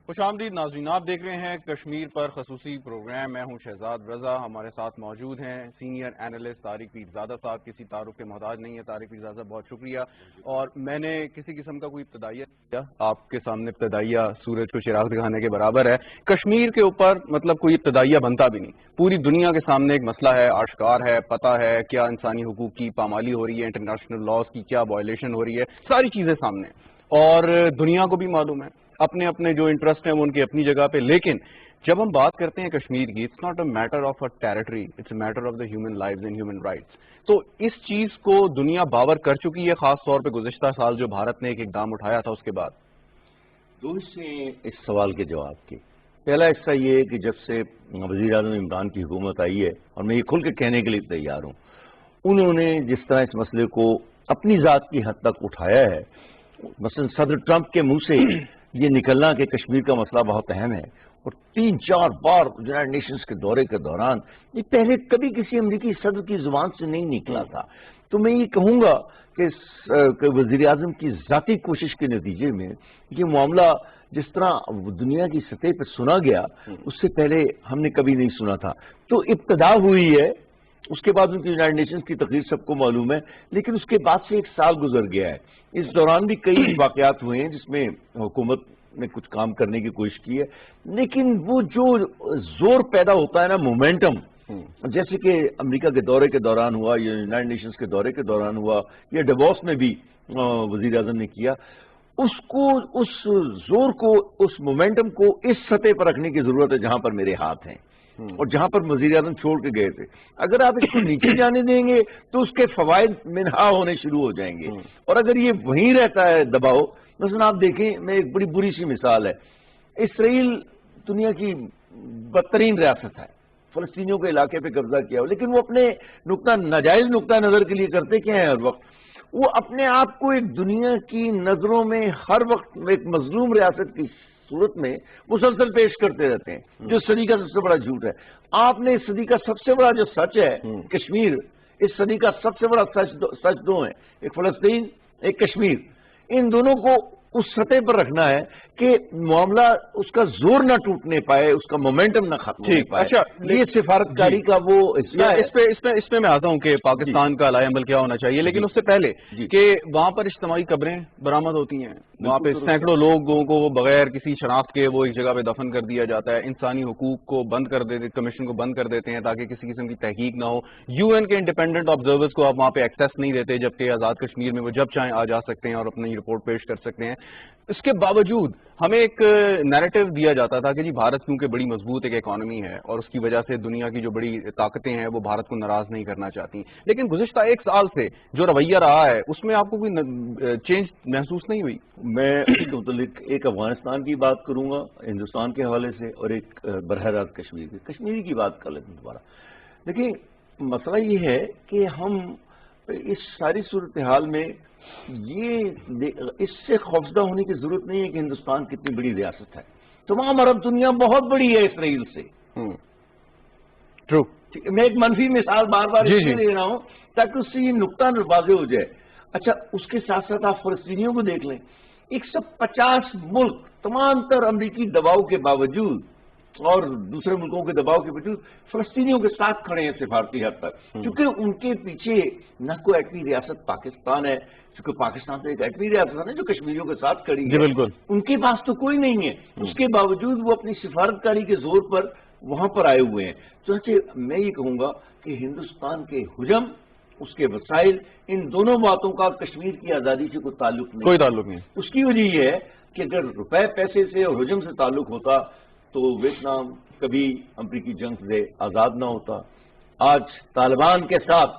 خوش آمدید ناظرین، آپ دیکھ رہے ہیں کشمیر پر خصوصی پروگرام. میں ہوں شہزاد رضا. ہمارے ساتھ موجود ہیں سینئر اینالسٹ طارق پیرزادہ صاحب. کسی تعارف کے محتاج نہیں ہے طارق پیرزادہ صاحب، بہت شکریہ. اور میں نے کسی قسم کا کوئی ابتدائیہ کیا، آپ کے سامنے ابتدائیہ سورج کو چراغ دکھانے کے برابر ہے. کشمیر کے اوپر مطلب کوئی ابتدائیہ بنتا بھی نہیں. پوری دنیا کے سامنے ایک مسئلہ ہے، آشکار ہے، پتہ ہے کیا انسانی حقوق کی پامالی ہو رہی ہے، انٹرنیشنل لاز کی کیا وائلیشن ہو رہی ہے، ساری چیزیں سامنے. اور دنیا کو بھی معلوم ہے، اپنے اپنے جو انٹرسٹ ہیں وہ ان کی اپنی جگہ پہ. لیکن جب ہم بات کرتے ہیں کشمیر کی، it's not a matter of a territory, it's a matter of the human lives and human rights. تو اس چیز کو دنیا باور کر چکی ہے، خاص طور پہ گزشتہ سال جو بھارت نے ایک اقدام اٹھایا تھا اس کے بعد. دو حصے ہیں اس سوال کے جواب کے. پہلا حصہ یہ ہے کہ جب سے وزیر اعظم عمران کی حکومت آئی ہے، اور میں یہ کھل کے کہنے کے لیے تیار ہوں، انہوں نے جس طرح اس مسئلے کو اپنی ذات کی حد تک اٹھایا ہے، مثلا صدر ٹرمپ کے منہ سے یہ نکلنا کہ کشمیر کا مسئلہ بہت اہم ہے، اور 3-4 بار یونائیٹڈ نیشنز کے دورے کے دوران یہ پہلے کبھی کسی امریکی صدر کی زبان سے نہیں نکلا تھا. تو میں یہ کہوں گا کہ وزیر اعظم کی ذاتی کوشش کے نتیجے میں یہ معاملہ جس طرح دنیا کی سطح پہ سنا گیا، اس سے پہلے ہم نے کبھی نہیں سنا تھا. تو ابتدا ہوئی ہے، اس کے بعد ان کی یونائیٹڈ نیشنز کی تقریر سب کو معلوم ہے، لیکن اس کے بعد سے 1 سال گزر گیا ہے. اس دوران بھی کئی واقعات ہوئے ہیں جس میں حکومت نے کچھ کام کرنے کی کوشش کی ہے، لیکن وہ جو زور پیدا ہوتا ہے نا، مومنٹم، جیسے کہ امریکہ کے دورے کے دوران ہوا، یا یونائیٹڈ نیشنز کے دورے کے دوران ہوا، یا ڈیووس میں بھی وزیر اعظم نے کیا، اس زور کو، اس مومنٹم کو اس سطح پر رکھنے کی ضرورت ہے جہاں پر میرے ہاتھ ہیں اور جہاں پر وزیر اعظم چھوڑ کے گئے تھے. اگر آپ اس کو نیچے جانے دیں گے تو اس کے فوائد منہا ہونے شروع ہو جائیں گے، اور اگر یہ وہیں رہتا ہے دباؤ، مثلا آپ دیکھیں، میں ایک بڑی بری سی مثال ہے، اسرائیل دنیا کی بدترین ریاست ہے، فلسطینیوں کے علاقے پہ قبضہ کیا ہو، لیکن وہ اپنے ناجائز نقطہ نظر کے لیے کرتے کیا ہیں؟ ہر وقت وہ اپنے آپ کو ایک دنیا کی نظروں میں ہر وقت ایک مظلوم ریاست کی صورت میں مسلسل پیش کرتے رہتے ہیں، جو صدی کا سب سے بڑا جھوٹ ہے. آپ نے اس صدی کا سب سے بڑا جو سچ ہے کشمیر، اس صدی کا سب سے بڑا سچ دو ہیں، ایک فلسطین، ایک کشمیر. ان دونوں کو اس سطح پر رکھنا ہے کہ معاملہ اس کا زور نہ ٹوٹنے پائے، اس کا مومنٹم نہ ختم ہونے پائے. اچھا، یہ سفارتکاری کا وہ حصہ ہے. اس پہ میں آتا ہوں کہ پاکستان کا علائی عمل کیا ہونا چاہیے، لیکن اس سے پہلے کہ وہاں پر اجتماعی قبریں برآمد ہوتی ہیں، وہاں پہ سینکڑوں لوگوں کو بغیر کسی شناخت کے وہ ایک جگہ پہ دفن کر دیا جاتا ہے. انسانی حقوق کو بند کر دیتے، کمیشن کو بند کر دیتے ہیں تاکہ کسی قسم کی تحقیق نہ ہو. یو این کے انڈیپینڈنٹ آبزرورز کو آپ وہاں پہ ایکسیس نہیں دیتے، جبکہ آزاد کشمیر میں وہ جب چاہیں آ جا سکتے ہیں اور اپنی رپورٹ پیش کر سکتے ہیں. اس کے باوجود ہمیں ایک نیریٹو دیا جاتا تھا کہ جی بھارت کیونکہ بڑی مضبوط ایک اکانومی ہے اور اس کی وجہ سے دنیا کی جو بڑی طاقتیں ہیں وہ بھارت کو ناراض نہیں کرنا چاہتی. لیکن گزشتہ 1 سال سے جو رویہ رہا ہے اس میں آپ کو کوئی چینج محسوس نہیں ہوئی؟ میں اس کے متعلق ایک افغانستان کی بات کروں گا ہندوستان کے حوالے سے، اور ایک براہ راست کشمیری کی بات کر لیتے ہیں دوبارہ. دیکھیں، مسئلہ یہ ہے کہ ہم اس ساری صورتحال میں اس سے خوفزدہ ہونے کی ضرورت نہیں ہے کہ ہندوستان کتنی بڑی ریاست ہے. تمام عرب دنیا بہت بڑی ہے اسرائیل سے. میں ایک منفی مثال بار بار اس لیے لے رہا ہوں تاکہ اس سے یہ نقطہ واضح ہو جائے. اچھا، اس کے ساتھ ساتھ آپ فلسطینیوں کو دیکھ لیں. 150 ملک تمام تر امریکی دباؤ کے باوجود اور دوسرے ملکوں کے دباؤ کے باوجود فلسطینیوں کے ساتھ کھڑے ہیں سفارتی حد تک، کیونکہ ان کے پیچھے نہ کوئی ایٹمی ریاست پاکستان ہے، کیونکہ پاکستان تو ایک ایٹمی ریاست ہے جو کشمیریوں کے ساتھ کھڑی ہے. بالکل. ان کے پاس تو کوئی نہیں ہے، اس کے باوجود وہ اپنی سفارتکاری کے زور پر وہاں پر آئے ہوئے ہیں. چنانچہ میں یہ کہوں گا کہ ہندوستان کے حجم، اس کے وسائل، ان دونوں باتوں کا کشمیر کی آزادی سے کوئی تعلق نہیں. اس کی وجہ یہ ہے کہ اگر روپے پیسے سے اور حجم سے تعلق ہوتا تو ویتنام کبھی امریکی جنگ سے آزاد نہ ہوتا. آج طالبان کے ساتھ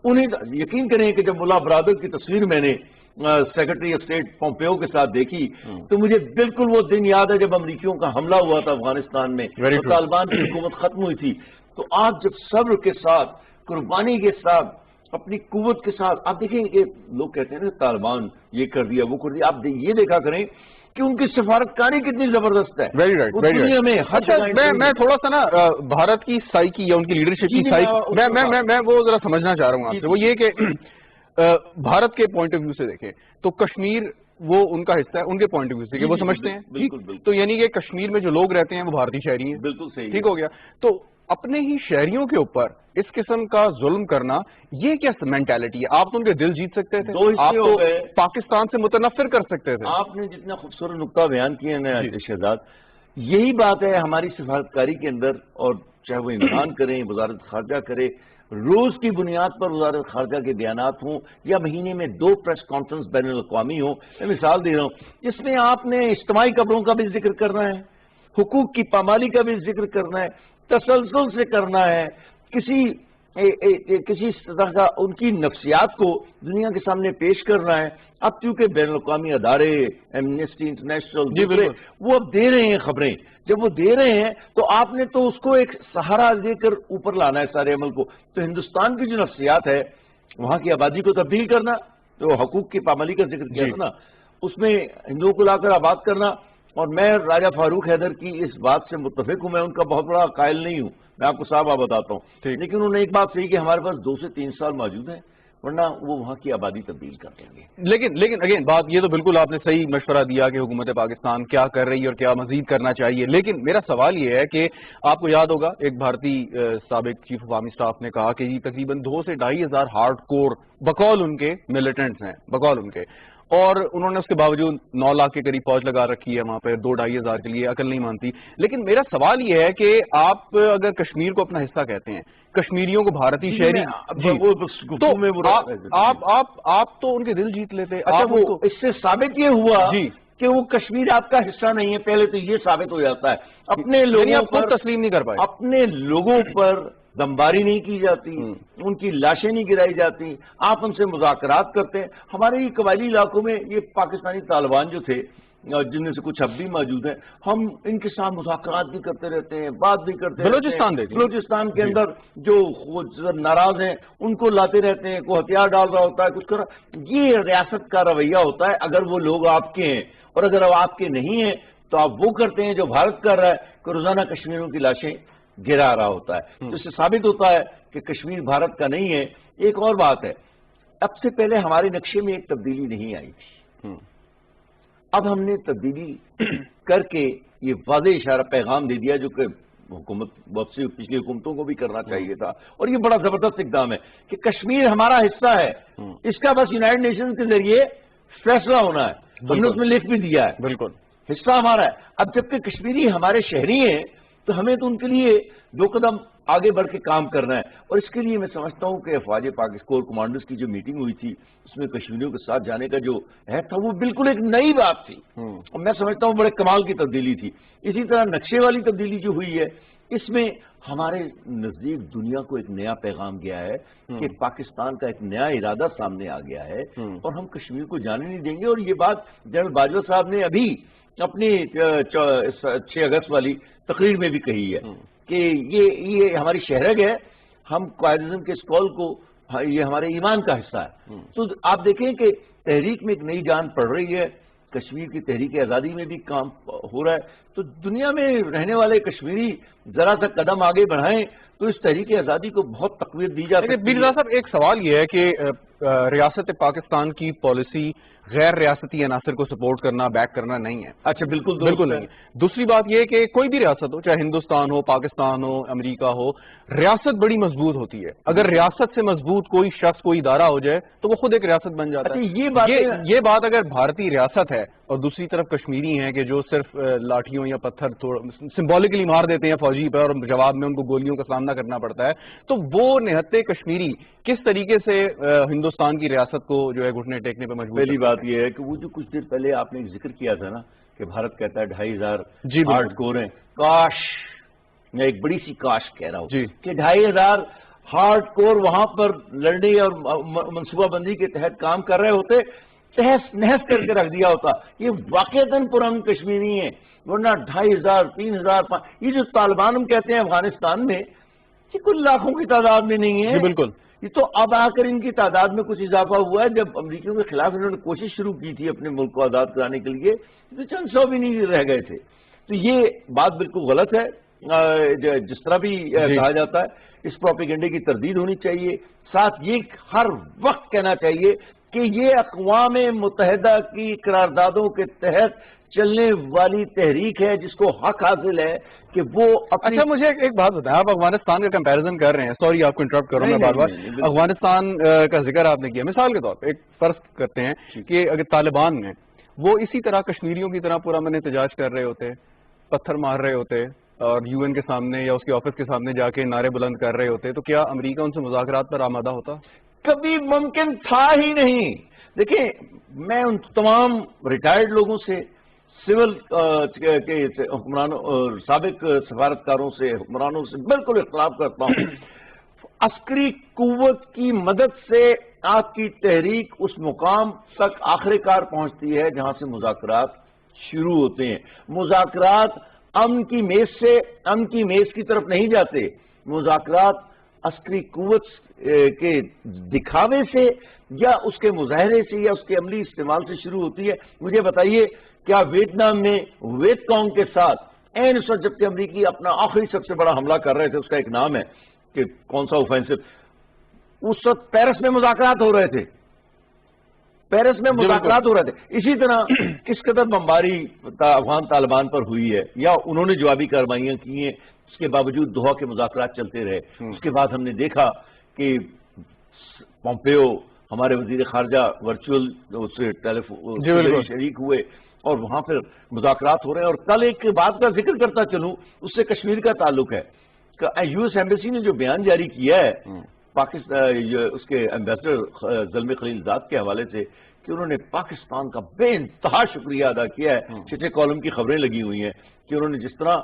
انہیں یقین کریں کہ جب ملا برادر کی تصویر میں نے سیکرٹری آف اسٹیٹ پومپیو کے ساتھ دیکھی تو مجھے بالکل وہ دن یاد ہے جب امریکیوں کا حملہ ہوا تھا افغانستان میں اور طالبان کی حکومت ختم ہوئی تھی. تو آج جب صبر کے ساتھ، قربانی کے ساتھ، اپنی قوت کے ساتھ، آپ دیکھیں کہ لوگ کہتے ہیں نا طالبان یہ کر دیا وہ کر دیا، آپ یہ دیکھا کریں کہ ان کی سفارتکاری کتنی زبردست ہے. دنیا میں میں تھوڑا سا نا بھارت کی سائیکی یا ان کی لیڈرشپ کی سائیکی میں وہ ذرا سمجھنا چاہ رہا ہوں آپ سے. وہ یہ کہ بھارت کے پوائنٹ آف ویو سے دیکھیں تو کشمیر وہ ان کا حصہ ہے ان کے پوائنٹ آف ویو سے کہ وہ سمجھتے ہیں. بالکل. تو یعنی کہ کشمیر میں جو لوگ رہتے ہیں وہ بھارتی شہری ہیں. بالکل صحیح. ٹھیک ہو گیا. تو اپنے ہی شہریوں کے اوپر اس قسم کا ظلم کرنا یہ کیا مینٹالٹی ہے؟ آپ تو ان کے دل جیت سکتے تھے, آپ تو پاکستان سے متنفر کر سکتے تھے. آپ نے جتنا خوبصورت نقطہ بیان کیا نا شہزاد, یہی بات ہے ہماری سفارتکاری کے اندر, اور چاہے وہ عمران کریں, وزارت خارجہ کرے, روز کی بنیاد پر وزارت خارجہ کے بیانات ہوں یا مہینے میں 2 پریس کانفرنس بین الاقوامی ہوں. میں مثال دے رہا ہوں, جس میں آپ نے اجتماعی قبروں کا بھی ذکر کرنا ہے, حقوق کی پامالی کا بھی ذکر کرنا ہے, تسلسل سے کرنا ہے, کسی طرح کا ان کی نفسیات کو دنیا کے سامنے پیش کرنا ہے. اب کیونکہ بین الاقوامی ادارے, ایمنسٹی انٹرنیشنل, وہ اب دے رہے ہیں خبریں. جب وہ دے رہے ہیں تو آپ نے تو اس کو ایک سہارا دے کر اوپر لانا ہے سارے عمل کو. تو ہندوستان کی جو نفسیات ہے, وہاں کی آبادی کو تبدیل کرنا, تو حقوق کی پامالی کا ذکر کیا تھا نا, اس میں ہندوؤں کو لا کر آباد کرنا. اور میں راجہ فاروق حیدر کی اس بات سے متفق ہوں, میں ان کا بہت بڑا قائل نہیں ہوں, میں آپ کو صاحب بتاتا ہوں, لیکن انہوں نے ایک بات صحیح کہ ہمارے پاس 2 سے 3 سال موجود ہیں, ورنہ وہ وہاں کی آبادی تبدیل کر دیں گے. لیکن اگین بات یہ تو بالکل آپ نے صحیح مشورہ دیا کہ حکومت پاکستان کیا کر رہی ہے اور کیا مزید کرنا چاہیے. لیکن میرا سوال یہ ہے کہ آپ کو یاد ہوگا ایک بھارتی سابق چیف آف آرمی اسٹاف نے کہا کہ یہ تقریباً 2 سے 2.5 ہزار ہارڈ کور بقول ان کے ملیٹنٹس ہیں, بقول ان کے, اور انہوں نے اس کے باوجود 9 لاکھ کے قریب فوج لگا رکھی ہے وہاں پہ 2-2.5 ہزار کے لیے. عقل نہیں مانتی. لیکن میرا سوال یہ ہے کہ آپ اگر کشمیر کو اپنا حصہ کہتے ہیں, کشمیریوں کو بھارتی شہری, تو آپ تو ان کے دل جیت لیتے. اس سے ثابت یہ ہوا کہ وہ کشمیر آپ کا حصہ نہیں ہے. پہلے تو یہ ثابت ہو جاتا ہے. اپنے لوگوں پر تسلیم نہیں کر پائے, اپنے لوگوں پر دمباری نہیں کی جاتی, ان کی لاشیں نہیں گرائی جاتی, آپ ان سے مذاکرات کرتے ہیں. ہمارے یہ قبائلی علاقوں میں یہ پاکستانی طالبان جو تھے, جن میں سے کچھ اب بھی موجود ہیں, ہم ان کے ساتھ مذاکرات بھی کرتے رہتے ہیں, بات بھی کرتے ہیں. بلوچستان کے اندر جو ناراض ہیں ان کو لاتے رہتے ہیں, کوئی ہتھیار ڈال رہا ہوتا ہے, کچھ کر رہا. یہ ریاست کا رویہ ہوتا ہے. اگر وہ لوگ آپ کے ہیں اور اگر وہ آپ کے نہیں ہیں تو آپ وہ کرتے ہیں جو بھارت کر رہا ہے کہ روزانہ کشمیریوں کی لاشیں گرا رہا ہوتا ہے. تو اس سے ثابت ہوتا ہے کہ کشمیر بھارت کا نہیں ہے. ایک اور بات ہے, اب سے پہلے ہمارے نقشے میں ایک تبدیلی نہیں آئی تھی. اب ہم نے تبدیلی کر کے یہ واضح اشارہ پیغام دے دیا, جو کہ حکومت بہت سی پچھلی حکومتوں کو بھی کرنا چاہیے تھا, اور یہ بڑا زبردست اقدام ہے کہ کشمیر ہمارا حصہ ہے. اس کا بس یونائٹڈ نیشنز کے ذریعے فیصلہ ہونا ہے. ہم نے اس میں لکھ بھی دیا ہے, بالکل حصہ ہمارا ہے. اب جبکہ کشمیری ہمارے شہری ہیں تو ہمیں تو ان کے لیے 2 قدم آگے بڑھ کے کام کرنا ہے. اور اس کے لیے میں سمجھتا ہوں کہ افواج پاکستان کمانڈرز کی جو میٹنگ ہوئی تھی, اس میں کشمیریوں کے ساتھ جانے کا جو عہد تھا, وہ بالکل ایک نئی بات تھی, اور میں سمجھتا ہوں بڑے کمال کی تبدیلی تھی. اسی طرح نقشے والی تبدیلی جو ہوئی ہے, اس میں ہمارے نزدیک دنیا کو ایک نیا پیغام گیا ہے کہ پاکستان کا ایک نیا ارادہ سامنے آ گیا ہے, اور ہم کشمیر کو جانے نہیں دیں گے. اور یہ بات جنرل باجوہ صاحب نے ابھی اپنی 6 اگست والی تقریر میں بھی کہی ہے کہ یہ ہماری شہرگ ہے, ہم قائد اعظم کے اس قول کو, یہ ہمارے ایمان کا حصہ ہے. تو آپ دیکھیں کہ تحریک میں ایک نئی جان پڑ رہی ہے, کشمیر کی تحریک آزادی میں بھی کام ہو رہا ہے. تو دنیا میں رہنے والے کشمیری ذرا سا قدم آگے بڑھائیں تو اس تحریک آزادی کو بہت تقویت دی جاتی ہے. مرزا صاحب, ایک سوال یہ ہے کہ ریاست پاکستان کی پالیسی غیر ریاستی عناصر کو سپورٹ کرنا, بیک کرنا نہیں ہے. اچھا, بالکل نہیں. دوسری بات یہ کہ کوئی بھی ریاست ہو, چاہے ہندوستان ہو, پاکستان ہو, امریکہ ہو, ریاست بڑی مضبوط ہوتی ہے. اگر ریاست سے مضبوط کوئی شخص, کوئی ادارہ ہو جائے تو وہ خود ایک ریاست بن جاتا ہے. یہ بات اگر بھارتی ریاست ہے اور دوسری طرف کشمیری ہیں کہ جو صرف لاٹھیوں یا پتھر سمبولکلی مار دیتے ہیں فوجی پر اور جواب میں ان کو گولیوں کا سامنا کرنا پڑتا ہے, تو وہ نہتے کشمیری کس طریقے سے ہندوستان کی ریاست کو جو ہے گھٹنے ٹیکنے پہ مجبور. پہلی بات یہ ہے کہ وہ جو کچھ دیر پہلے آپ نے ذکر کیا تھا نا کہ بھارت کہتا ہے 2,500 ہارڈ کور ہیں, کاش, میں ایک بڑی سی کاش کہہ رہا ہوں کہ 2,500 ہارڈ کور وہاں پر لڑنے اور منصوبہ بندی کے تحت کام کر رہے ہوتے, تہس نہس کر کے رکھ دیا ہوتا. یہ واقعتاً پرامن کشمیری ہیں, ورنہ 2,500 3,000 یہ جو طالبان ہم کہتے ہیں افغانستان میں, یہ کل لاکھوں کی تعداد میں نہیں ہے. بالکل, یہ تو اب آ کر ان کی تعداد میں کچھ اضافہ ہوا ہے. جب امریکیوں کے خلاف انہوں نے کوشش شروع کی تھی اپنے ملک کو آزاد کرانے کے لیے, تو چند 100 بھی نہیں رہ گئے تھے. تو یہ بات بالکل غلط ہے. جس طرح بھی کہا جاتا ہے, اس پروپیگنڈے کی تردید ہونی چاہیے. ساتھ یہ ہر وقت کہنا چاہیے کہ یہ اقوام متحدہ کی قراردادوں کے تحت چلنے والی تحریک ہے جس کو حق حاصل ہے کہ وہ اپنی... اچھا مجھے ایک بات بتائیں، آپ افغانستان کا کمپیریزن کر رہے ہیں، سوری آپ کو انٹرپٹ کر رہا ہوں میں بار بار. افغانستان کا ذکر آپ نے کیا، مثال کے طور پہ ایک فرض کرتے ہیں کہ اگر طالبان میں وہ اسی طرح کشمیریوں کی طرح پورا من احتجاج کر رہے ہوتے، پتھر مار رہے ہوتے اور یو این کے سامنے یا اس کے آفس کے سامنے جا کے نعرے بلند کر رہے ہوتے، تو کیا امریکہ ان سے مذاکرات پر آمادہ ہوتا؟ کبھی ممکن تھا ہی نہیں. دیکھیں میں ان تمام ریٹائرڈ لوگوں سے، سول کے حکمرانوں، سابق سفارتکاروں سے، حکمرانوں سے بالکل اختلاف کرتا ہوں. عسکری قوت کی مدد سے آپ کی تحریک اس مقام تک آخر کار پہنچتی ہے جہاں سے مذاکرات شروع ہوتے ہیں. مذاکرات امن کی میز کی طرف نہیں جاتے. مذاکرات عسکری قوت کے دکھاوے سے یا اس کے مظاہرے سے یا اس کے عملی استعمال سے شروع ہوتی ہے. مجھے بتائیے کیا ویتنام میں ویت کانگ کے ساتھ این اس وقت جبکہ امریکی اپنا آخری سب سے بڑا حملہ کر رہے تھے، اس کا ایک نام ہے کہ کون سا اوفینسو، اس وقت پیرس میں مذاکرات ہو رہے تھے، پیرس میں مذاکرات ہو رہے تھے. اسی طرح کس قدر بمباری افغان طالبان پر ہوئی ہے یا انہوں نے جوابی کارروائیاں کی ہیں، اس کے باوجود دوحہ کے مذاکرات چلتے رہے. اس کے بعد ہم نے دیکھا کہ پومپیو ہمارے وزیر خارجہ ورچوئل شریک ہوئے اور وہاں پھر مذاکرات ہو رہے ہیں. اور کل ایک بات کا ذکر کرتا چلوں، اس سے کشمیر کا تعلق ہے کہ یو ایس ایمبیسی نے جو بیان جاری کیا ہے پاکستان، اس کے ایمبیسڈر زلمے خلیل زاد کے حوالے سے، کہ انہوں نے پاکستان کا بے انتہا شکریہ ادا کیا ہے. چھٹے کالم کی خبریں لگی ہوئی ہیں کہ انہوں نے جس طرح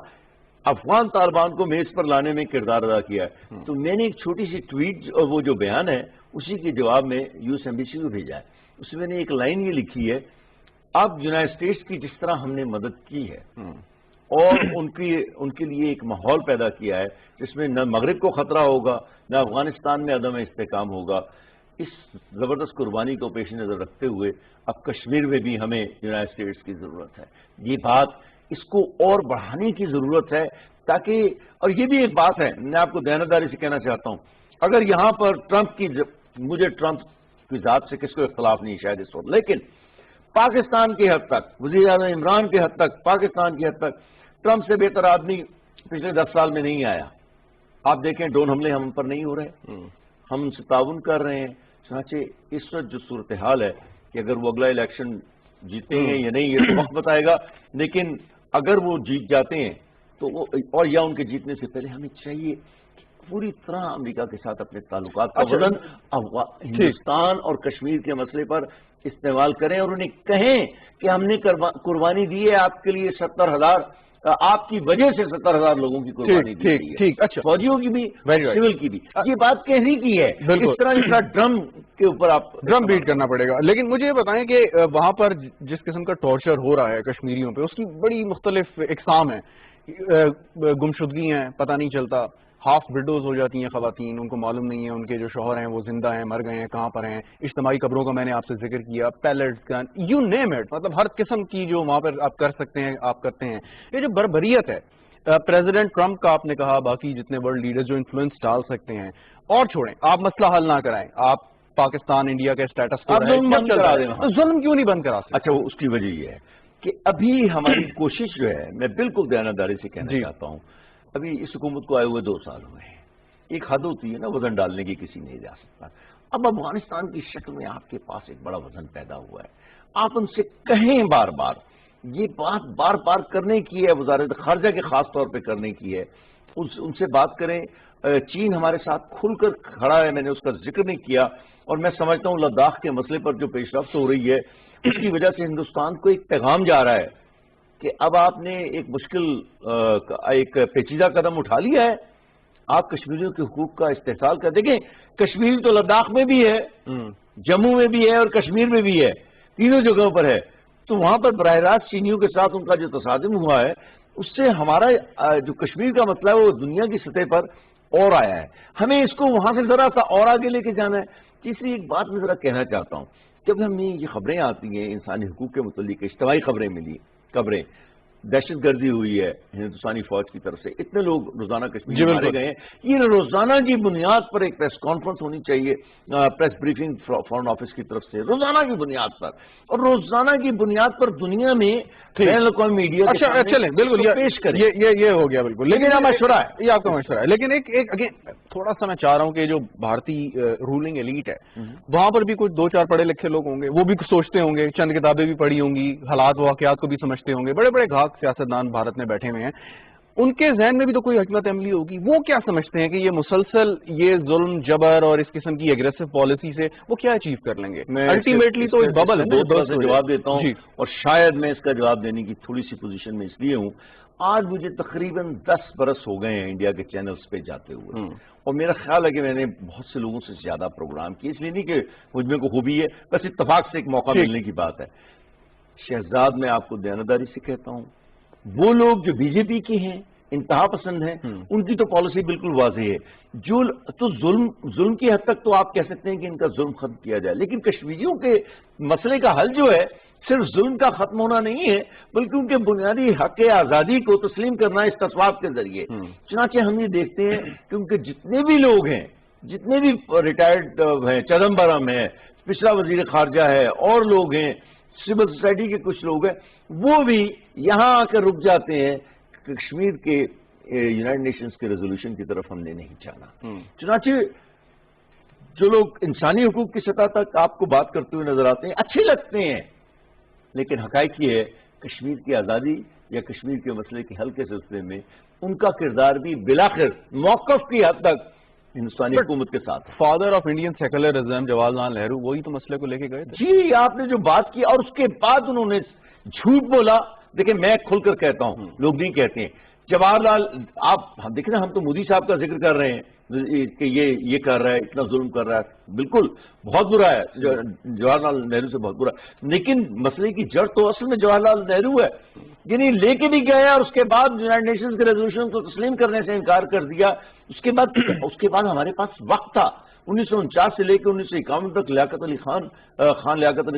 افغان طالبان کو میز پر لانے میں کردار ادا کیا ہے. تو میں نے ایک چھوٹی سی ٹویٹ، وہ جو بیان ہے اسی کے جواب میں یو ایس ایمبیسی کو بھیجا ہے. اس میں نے ایک لائن یہ لکھی ہے، اب یونائٹڈ اسٹیٹس کی جس طرح ہم نے مدد کی ہے اور ان کے لیے ایک ماحول پیدا کیا ہے جس میں نہ مغرب کو خطرہ ہوگا نہ افغانستان میں عدم استحکام ہوگا، اس زبردست قربانی کو پیش نظر رکھتے ہوئے اب کشمیر میں بھی ہمیں یونائٹڈ اسٹیٹس کی ضرورت ہے. یہ بات اس کو اور بڑھانے کی ضرورت ہے تاکہ، اور یہ بھی ایک بات ہے میں آپ کو دیانتداری سے کہنا چاہتا ہوں، اگر یہاں پر مجھے ٹرمپ کی ذات سے کس کو اختلاف نہیں شاید اس وقت، لیکن پاکستان کی حد تک، وزیر اعظم عمران کی حد تک، پاکستان کی حد تک ٹرمپ سے بہتر آدمی پچھلے 10 سال میں نہیں آیا. آپ دیکھیں ڈرون حملے ہم پر نہیں ہو رہے، ہم ان سے تعاون کر رہے ہیں. چنانچہ اس وقت جو صورتحال ہے کہ اگر وہ اگلا الیکشن جیتے ہیں یا نہیں یہ تو وقت بتائے گا، لیکن اگر وہ جیت جاتے ہیں تو وہ، اور یا ان کے جیتنے سے پہلے ہمیں چاہیے پوری طرح امریکہ کے ساتھ اپنے تعلقات کا وزن ہندوستان اور کشمیر کے مسئلے پر استعمال کریں اور انہیں کہیں کہ ہم نے قربانی دی ہے آپ کے لیے 70,000، آپ کی وجہ سے 70,000 لوگوں کی قربانی دی ہے، اچھا فوجیوں کی بھی سول کی بھی. یہ بات کہنے کی ہے، اس طرح ڈرم کے اوپر آپ ڈرم بیٹ کرنا پڑے گا. لیکن مجھے یہ بتائیں کہ وہاں پر جس قسم کا ٹارچر ہو رہا ہے کشمیریوں پہ، اس کی بڑی مختلف اقسام ہیں. گمشدگی ہیں، پتہ نہیں چلتا، ہاف وڈوز ہو جاتی ہیں خواتین، ان کو معلوم نہیں ہے ان کے جو شوہر ہیں وہ زندہ ہیں، مر گئے ہیں، کہاں پر ہیں. اجتماعی قبروں کا میں نے آپ سے ذکر کیا، pellets, gun, you name it, مطلب ہر قسم کی جو وہاں پر آپ کر سکتے ہیں آپ کرتے ہیں. یہ جو بربریت ہے پریزیڈنٹ ٹرمپ کا، آپ نے کہا باقی جتنے ورلڈ لیڈرز جو انفلوئنس ڈال سکتے ہیں، اور چھوڑیں آپ مسئلہ حل نہ کرائیں، آپ پاکستان انڈیا کے اسٹیٹس کو ظلم کیوں نہیں بند کرا سکتے؟ اچھا اس کی وجہ یہ ہے کہ ابھی ہماری کوشش جو ہے، میں بالکل دیانتداری سے کہنا چاہتا ہوں، ابھی اس حکومت کو آئے ہوئے 2 سال ہوئے ہیں. ایک حد ہوتی ہے نا وزن ڈالنے کی، کسی نہیں جا سکتا. اب افغانستان کی شکل میں آپ کے پاس ایک بڑا وزن پیدا ہوا ہے. آپ ان سے کہیں بار بار، یہ بات بار بار کرنے کی ہے، وزارت خارجہ کے خاص طور پہ کرنے کی ہے، ان سے بات کریں. چین ہمارے ساتھ کھل کر کھڑا ہے، میں نے اس کا ذکر نہیں کیا، اور میں سمجھتا ہوں لداخ کے مسئلے پر جو پیش رفت ہو رہی ہے اس کی وجہ سے ہندوستان کو ایک پیغام جا رہا ہے کہ اب آپ نے ایک مشکل، ایک پیچیدہ قدم اٹھا لیا ہے، آپ کشمیریوں کے حقوق کا استحصال کر. دیکھیں کشمیر تو لداخ میں بھی ہے، جموں میں بھی ہے اور کشمیر میں بھی ہے، تینوں جگہوں پر ہے. تو وہاں پر براہ راست چینیوں کے ساتھ ان کا جو تصادم ہوا ہے اس سے ہمارا جو کشمیر کا مسئلہ ہے وہ دنیا کی سطح پر اور آیا ہے. ہمیں اس کو وہاں سے ذرا سا اور آگے لے کے جانا ہے. تیسری ایک بات میں ذرا کہنا چاہتا ہوں، جب ہمیں یہ خبریں آتی ہیں انسانی حقوق کے متعلق، اجتماعی خبریں ملی، دہشت گردی ہوئی ہے ہندوستانی فوج کی طرف سے، اتنے لوگ روزانہ کشمیر میں مارے گئے ہیں، یہ روزانہ کی بنیاد پر ایک پریس کانفرنس ہونی چاہیے، پریس بریفنگ فارن آفس کی طرف سے روزانہ کی بنیاد پر، اور روزانہ کی بنیاد پر دنیا میں بین الاقوامی میڈیا چلیں بالکل پیش کریں۔ یہ ہو گیا بالکل، لیکن مشورہ ہے، یہ آپ کا مشورہ ہے، لیکن ایک اگین تھوڑا سا میں چاہ رہا ہوں کہ جو بھارتی رولنگ ایلیٹ ہے وہاں پر بھی کچھ 2-4 پڑھے لکھے لوگ ہوں گے، وہ بھی سوچتے ہوں گے، چند کتابیں بھی پڑھی ہوں گی، حالات واقعات کو بھی سمجھتے ہوں گے، بڑے بڑے گھاک سیاستدان بھارت میں بیٹھے ہوئے ہیں، ان کے ذہن میں بھی تو کوئی حکمت عملی ہوگی، وہ کیا سمجھتے ہیں کہ یہ مسلسل یہ ظلم جبر اور اس قسم کی ایگریسو پالیسی سے وہ کیا اچیو کر لیں گے؟ الٹیمیٹلی تو ایک ببل ہے۔ دو طرح سے جواب دیتا ہوں، اور شاید میں اس کا جواب دینے کی تھوڑی سی پوزیشن میں اس لیے ہوں، آج مجھے تقریباً 10 برس ہو گئے ہیں انڈیا کے چینلز پہ جاتے ہوئے، اور میرا خیال ہے کہ میں نے بہت سے لوگوں سے زیادہ پروگرام کیے، اس لیے نہیں کہ مجھ میں کوئی خوبی ہے، بس اتفاق سے ایک موقع ملنے کی بات ہے۔ شہزاد میں آپ کو دیانتداری سے کہتا ہوں، وہ لوگ جو بی جے پی کے ہیں، انتہا پسند ہیں، ان کی تو پالیسی بالکل واضح ہے، جو تو ظلم کی حد تک تو آپ کہہ سکتے ہیں کہ ان کا ظلم ختم کیا جائے، لیکن کشمیریوں کے مسئلے کا حل جو ہے صرف ظلم کا ختم ہونا نہیں ہے، بلکہ ان کے بنیادی حق آزادی کو تسلیم کرنا ہے اس تصواب کے ذریعے۔ چنانچہ ہم یہ دیکھتے ہیں کہ ان کے جتنے بھی لوگ ہیں، جتنے بھی ریٹائرڈ ہیں، چدمبرم ہے، پچھلا وزیر خارجہ ہے، اور لوگ ہیں، سول سوسائٹی کے کچھ لوگ ہیں، وہ بھی یہاں آ کر رک جاتے ہیں کہ کشمیر کے یونائٹڈ نیشنز کے ریزولوشن کی طرف ہم نے نہیں جانا۔ چنانچہ جو لوگ انسانی حقوق کی سطح تک آپ کو بات کرتے ہوئے نظر آتے ہیں، اچھے لگتے ہیں، لیکن حقائق یہ ہے کشمیر کی آزادی یا کشمیر کے مسئلے کے حل کے سلسلے میں ان کا کردار بھی بالآخر موقف کی حد تک ہندوستانی حکومت کے ساتھ۔ Father of Indian secularism Jawahar Lal Nehru وہی تو مسئلے کو لے کے گئے تھے۔ جی، آپ نے جو بات کی اور اس کے بعد انہوں نے جھوٹ بولا، دیکھیں میں کھل کر کہتا ہوں، لوگ نہیں کہتے ہیں، جواہر لال آپ دیکھیں نا، ہم تو مودی صاحب کا ذکر کر رہے ہیں کہ یہ کر رہا ہے، اتنا ظلم کر رہا ہے، بالکل بہت برا ہے، جواہر لال نہرو سے بہت برا ہے، لیکن مسئلے کی جڑ تو اصل میں جواہر لال نہرو ہے، یعنی لے کے بھی گئے اور اس کے بعد یونائٹڈ نیشنز کے ریزولوشن کو تسلیم کرنے سے انکار کر دیا۔ اس کے بعد ہمارے پاس وقت تھا، 1949 سے لے کے 1951 تک لیاقت علی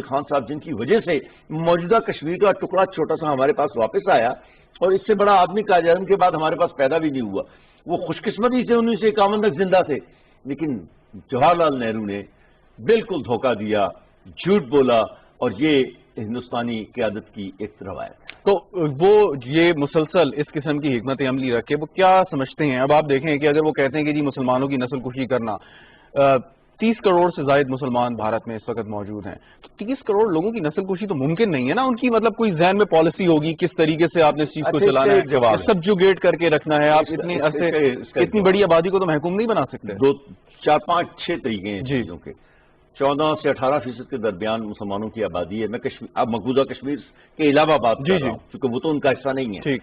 خان صاحب، جن کی وجہ سے موجودہ کشمیر کا ٹکڑا چھوٹا سا ہمارے پاس واپس آیا، اور اس سے بڑا آدمی قائد اعظم کے بعد ہمارے پاس پیدا بھی نہیں ہوا، وہ خوش قسمتی سے 1951 تک زندہ تھے، لیکن جواہر لال نہرو نے بالکل دھوکہ دیا، جھوٹ بولا، اور یہ ہندوستانی قیادت کی ایک روایت ہے۔ تو وہ یہ مسلسل اس قسم کی حکمت عملی رکھے وہ کیا سمجھتے ہیں؟ اب آپ دیکھیں کہ اگر وہ کہتے ہیں کہ جی مسلمانوں کی نسل کشی کرنا، 30 کروڑ سے زائد مسلمان بھارت میں اس وقت موجود ہیں، 30 کروڑ لوگوں کی نسل کشی تو ممکن نہیں ہے نا، ان کی مطلب کوئی ذہن میں پالیسی ہوگی کس طریقے سے آپ نے اس چیز کو چلانا ہے، سبجوگیٹ کر کے رکھنا ہے، آپ اتنی بڑی آبادی کو تو محکوم نہیں بنا سکتے۔ 2 4 5 6 طریقے ہیں چیزوں کے۔ 14 سے 18% کے درمیان مسلمانوں کی آبادی ہے، میں اب مقبوضہ کشمیر کے علاوہ بات کر رہا ہوں کیونکہ وہ تو ان کا حصہ نہیں ہے۔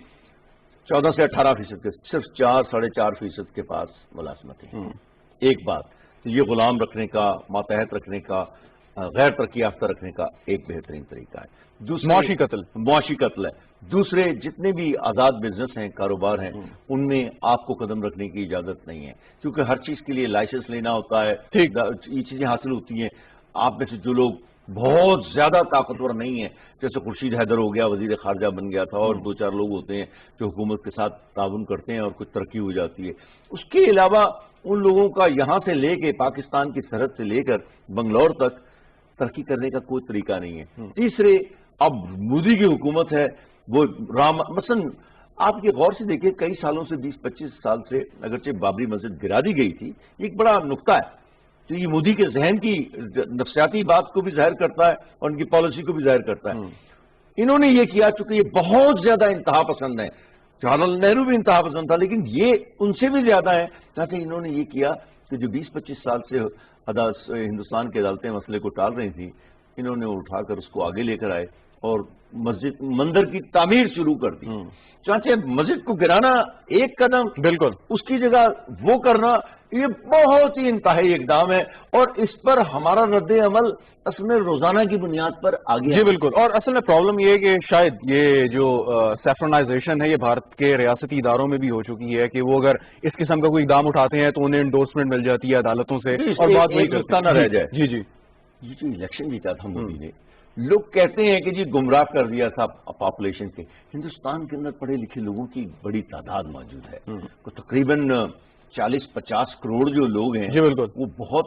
14 سے 18% کے صرف 4-4.5% کے پاس ملازمت ہے۔ ایک بات تو یہ غلام رکھنے کا، ماتحت رکھنے کا، غیر ترقی یافتہ رکھنے کا ایک بہترین طریقہ ہے۔ معاشی قتل ہے۔ دوسرے جتنے بھی آزاد بزنس ہیں، کاروبار ہیں، ان میں آپ کو قدم رکھنے کی اجازت نہیں ہے، کیونکہ ہر چیز کے لیے لائسنس لینا ہوتا ہے، یہ چیزیں حاصل ہوتی ہیں۔ آپ میں سے جو لوگ بہت زیادہ طاقتور نہیں ہیں، جیسے خورشید حیدر ہو گیا، وزیر خارجہ بن گیا تھا، اور 2-4 لوگ ہوتے ہیں جو حکومت کے ساتھ تعاون کرتے ہیں اور کچھ ترقی ہو جاتی ہے، اس کے علاوہ ان لوگوں کا یہاں سے لے کے پاکستان کی سرحد سے لے کر بنگلور تک ترقی کرنے کا کوئی طریقہ نہیں ہے۔ تیسرے، اب مودی کی حکومت ہے، وہ مثلا آپ یہ غور سے دیکھیں، کئی سالوں سے 20-25 سال سے اگرچہ بابری مسجد گرا دی گئی تھی، یہ ایک بڑا نقطہ ہے، تو یہ مودی کے ذہن کی نفسیاتی بات کو بھی ظاہر کرتا ہے اور ان کی پالیسی کو بھی ظاہر کرتا ہے۔ انہوں نے یہ کیا، چونکہ یہ بہت زیادہ انتہا پسند ہے، جواہر لال نہرو بھی انتہا پسند تھا، لیکن یہ ان سے بھی زیادہ ہے، چاہتے انہوں نے یہ کیا کہ جو 20-25 سال سے ہندوستان کی عدالتیں مسئلے کو ٹال رہی تھیں، انہوں نے اٹھا کر اس کو آگے لے کر آئے اور مسجد مندر کی تعمیر شروع کر دی۔ چانچہ مسجد کو گرانا ایک قدم، بالکل اس کی جگہ وہ کرنا، یہ بہت ہی انتہائی اقدام ہے، اور اس پر ہمارا رد عمل اصل میں روزانہ کی بنیاد پر آگے۔ جی بالکل، اور اصل میں پرابلم یہ ہے کہ شاید یہ جو سیفرنائزیشن ہے یہ بھارت کے ریاستی اداروں میں بھی ہو چکی ہے کہ وہ اگر اس قسم کا کوئی اقدام اٹھاتے ہیں تو انہیں انڈورسمنٹ مل جاتی ہے عدالتوں سے، اور بات وہی نہ رہ جائے۔ جی یہ جو الیکشن جیتا تھا مودی نے، لوگ کہتے ہیں کہ جی گمراہ کر دیا تھا پاپولیشن کے. ہندوستان کے اندر پڑھے لکھے لوگوں کی بڑی تعداد موجود ہے. تقریباً 40-50 کروڑ جو لوگ ہیں جی بالکل وہ بہت